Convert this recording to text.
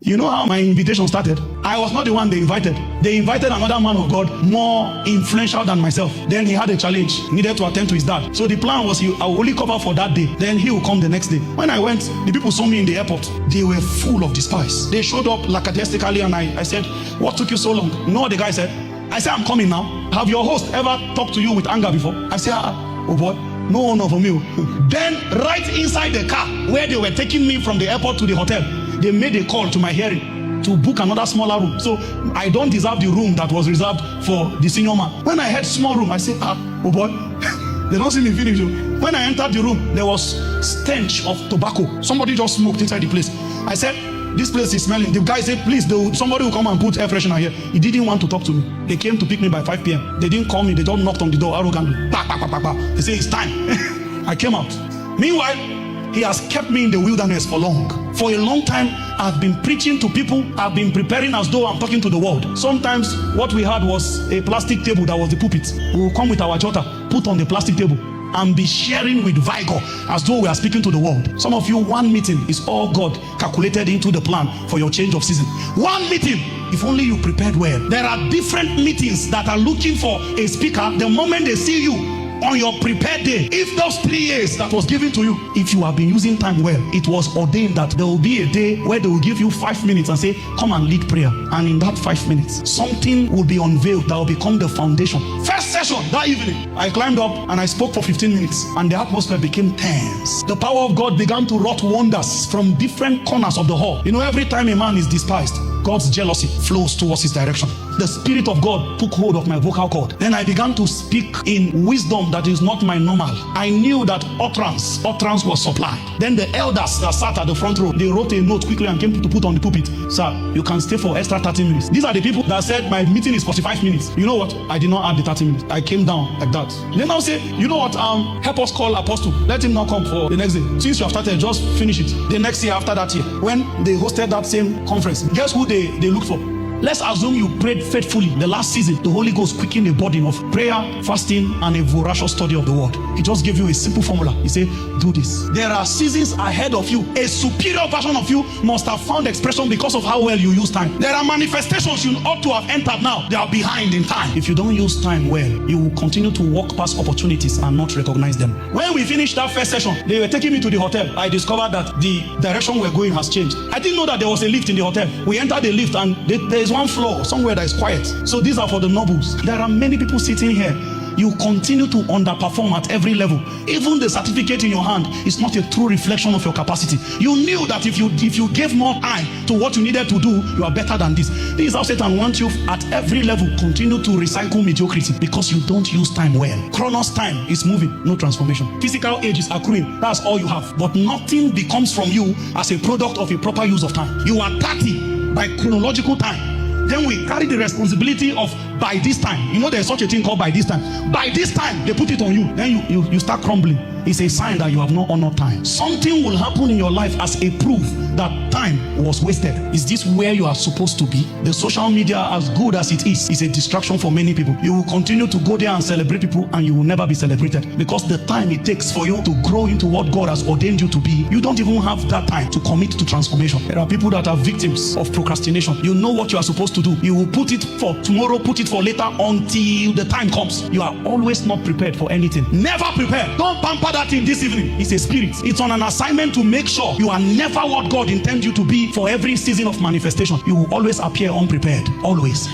You know how my invitation started? I was not the one they invited. They invited another man of God more influential than myself. Then he had a challenge, needed to attend to his dad. So the plan was I will only cover for that day. Then he will come the next day. When I went, the people saw me in the airport. They were full of despise. They showed up lackadaisically and I said, what took you so long? You know what the guy said? I said, I'm coming now. Have your host ever talked to you with anger before? I said, oh boy, no honor from you. Then right inside the car where they were taking me from the airport to the hotel, they made a call to my hearing to book another smaller room. So I don't deserve the room that was reserved for the senior man. When I had small room, I said, oh boy, they don't see me finish. When I entered the room, there was stench of tobacco. Somebody just smoked inside the place. I said, this place is smelling. The guy said, please, somebody will come and put air freshener here. He didn't want to talk to me. They came to pick me by 5 p.m. They didn't call me. They just knocked on the door arrogantly. Bah, bah, bah, bah, bah. They say, it's time. I came out. Meanwhile, he has kept me in the wilderness for long. For a long time, I've been preaching to people. I've been preparing as though I'm talking to the world. Sometimes what we had was a plastic table that was the pulpit. We will come with our jota, put on the plastic table, and be sharing with vigor as though we are speaking to the world. Some of you, one meeting is all God calculated into the plan for your change of season. One meeting, if only you prepared well. There are different meetings that are looking for a speaker. The moment they see you on your prepared day, if those 3 years that was given to you, if you have been using time well, it was ordained that there will be a day where they will give you 5 minutes and say, come and lead prayer. And in that 5 minutes, something will be unveiled that will become the foundation. First session that evening, I climbed up and I spoke for 15 minutes and the atmosphere became tense. The power of God began to wrought wonders from different corners of the hall. You know, every time a man is despised, God's jealousy flows towards his direction. The Spirit of God took hold of my vocal cord. Then I began to speak in wisdom that is not my normal. I knew that utterance was supplied. Then the elders that sat at the front row, they wrote a note quickly and came to put on the pulpit. Sir, you can stay for extra 30 minutes. These are the people that said my meeting is 45 minutes. You know what? I did not add the 30 minutes. I came down like that. Then I'll say, you know what? Help us call Apostle. Let him now come for the next day. Since you have started, just finish it. The next year after that year, when they hosted that same conference, guess who they looked for? Let's assume you prayed faithfully the last season. The Holy Ghost quickened a burden of prayer, fasting, and a voracious study of the word. He just gave you a simple formula. He said, do this. There are seasons ahead of you. A superior version of you must have found expression because of how well you use time. There are manifestations you ought to have entered now. They are behind in time. If you don't use time well, you will continue to walk past opportunities and not recognize them. When we finished that first session, they were taking me to the hotel. I discovered that the direction we're going has changed. I didn't know that there was a lift in the hotel. We entered the lift and there is one floor somewhere that is quiet. So these are for the nobles. There are many people sitting here. You continue to underperform at every level. Even the certificate in your hand is not a true reflection of your capacity. You knew that if you gave more time to what you needed to do, you are better than this. This is how Satan wants you at every level. Continue to recycle mediocrity because you don't use time well. Chronos time is moving, no transformation. Physical age is accruing. That's all you have. But nothing becomes from you as a product of a proper use of time. You are 30 by chronological time. Then we carry the responsibility of by this time. You know there's such a thing called by this time. By this time, they put it on you. Then you start crumbling. It's a sign that you have not honored time. Something will happen in your life as a proof that time was wasted. Is this where you are supposed to be? The social media, as good as it is a distraction for many people. You will continue to go there and celebrate people and you will never be celebrated because the time it takes for you to grow into what God has ordained you to be, you don't even have that time to commit to transformation. There are people that are victims of procrastination. You know what you are supposed to do. You will put it for tomorrow, put it for later until the time comes. You are always not prepared for anything. Never prepared. Don't pamper that thing this evening. It's a spirit. It's on an assignment to make sure you are never what God intends you to be for every season of manifestation. You will always appear unprepared. Always.